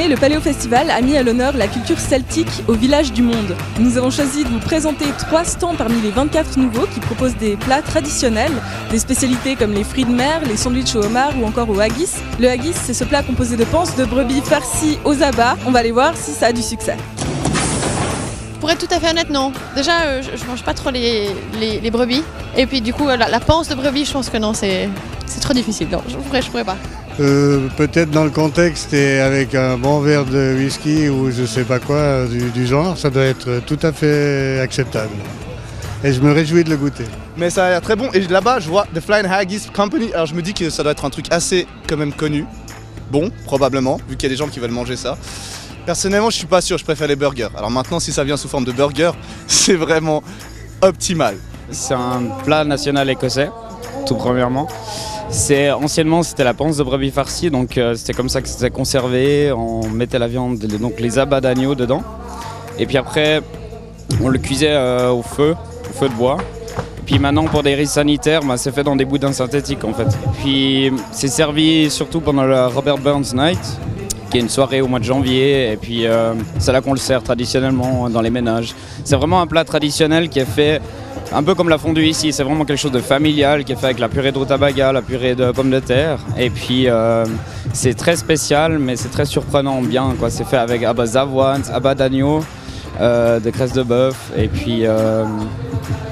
année, le Paléo Festival a mis à l'honneur la culture celtique au village du monde. Nous avons choisi de vous présenter 3 stands parmi les 24 nouveaux qui proposent des plats traditionnels, des spécialités comme les fruits de mer, les sandwichs au homard ou encore au haggis. Le haggis, c'est ce plat composé de panses de brebis farcies aux abats. On va aller voir si ça a du succès. Pour être tout à fait honnête, non. Déjà, je mange pas trop les brebis. Et puis du coup, la panse de brebis, je pense que non, c'est trop difficile. Non, je pourrais pas. Peut-être dans le contexte et avec un bon verre de whisky ou je sais pas quoi du genre, ça doit être tout à fait acceptable. Et je me réjouis de le goûter. Mais ça a l'air très bon. Et là-bas, je vois The Flying Haggis Company. Alors je me dis que ça doit être un truc assez quand même connu. Bon, probablement, vu qu'il y a des gens qui veulent manger ça. Personnellement, je suis pas sûr, je préfère les burgers. Alors maintenant, si ça vient sous forme de burger, c'est vraiment optimal. C'est un plat national écossais, tout premièrement. Anciennement, c'était la panse de brebis farcie, donc c'était comme ça que c'était conservé. On mettait la viande, donc les abats d'agneau dedans. Et puis après, on le cuisait au feu de bois. Et puis maintenant, pour des risques sanitaires, c'est fait dans des boudins synthétiques en fait. Et puis c'est servi surtout pendant le Robert Burns Night, qui est une soirée au mois de janvier. Et puis c'est là qu'on le sert traditionnellement dans les ménages. C'est vraiment un plat traditionnel qui est fait un peu comme la fondue ici, c'est vraiment quelque chose de familial qui est fait avec la purée de rutabaga, la purée de pommes de terre. Et puis c'est très spécial, mais c'est très surprenant bien, quoi. C'est fait avec abats d'avoine, abats d'agneau, de graisse de bœuf et puis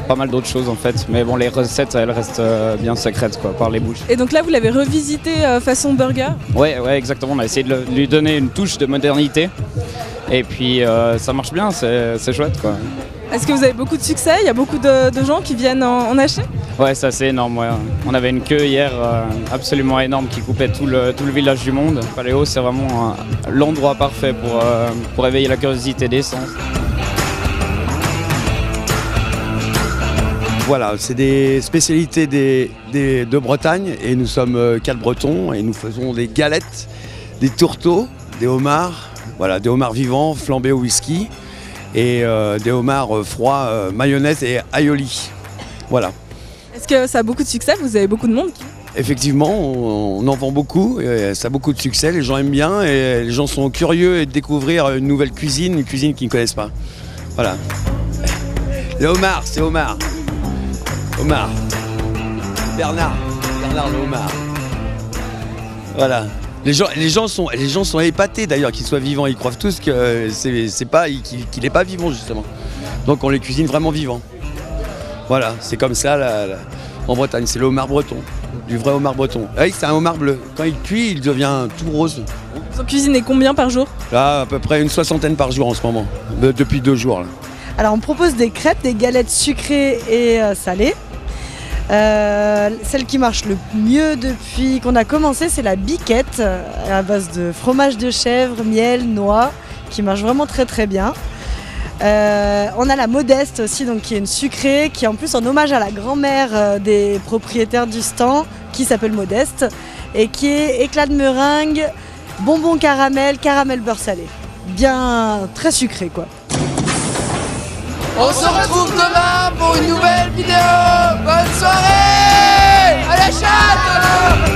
pas mal d'autres choses en fait. Mais bon, les recettes, elles restent bien secrètes quoi, par les bouches. Et donc là, vous l'avez revisité façon burger ? Ouais, exactement. On a essayé de lui donner une touche de modernité. Et puis ça marche bien, c'est chouette quoi. Est-ce que vous avez beaucoup de succès ? Il y a beaucoup de gens qui viennent en acheter ? Ouais, c'est assez énorme. Ouais. On avait une queue hier absolument énorme qui coupait tout le village du monde. Paléo, c'est vraiment l'endroit parfait pour éveiller la curiosité des sens. Voilà, c'est des spécialités de Bretagne et nous sommes 4 Bretons et nous faisons des galettes, des tourteaux, des homards, voilà, des homards vivants flambés au whisky. Et des homards froids, mayonnaise et aioli. Voilà. Est-ce que ça a beaucoup de succès ? Vous avez beaucoup de monde ? Effectivement, on en vend beaucoup, et ça a beaucoup de succès, les gens aiment bien et les gens sont curieux de découvrir une nouvelle cuisine, une cuisine qu'ils ne connaissent pas. Voilà. Les homards, c'est homard. Homard. Bernard le homard. Voilà. Les gens sont épatés d'ailleurs qu'ils soient vivants, ils croient tous que qu'il n'est pas vivant justement. Donc on les cuisine vraiment vivants. Voilà, c'est comme ça en Bretagne, c'est le homard breton, du vrai homard breton. Oui, c'est un homard bleu. Quand il cuit, il devient tout rose. Vous en cuisinez combien par jour ? Là, à peu près une 60aine par jour en ce moment, depuis 2 jours. Là. Alors on propose des crêpes, des galettes sucrées et salées. Celle qui marche le mieux depuis qu'on a commencé, c'est la biquette à base de fromage de chèvre, miel, noix, qui marche vraiment très très bien. On a la modeste aussi, donc, qui est une sucrée, qui est en plus en hommage à la grand-mère des propriétaires du stand, qui s'appelle Modeste, et qui est éclat de meringue, bonbon caramel, caramel beurre salé. Bien très sucré quoi. On se retrouve demain pour une nouvelle vidéo. Bonne soirée. À la chatte.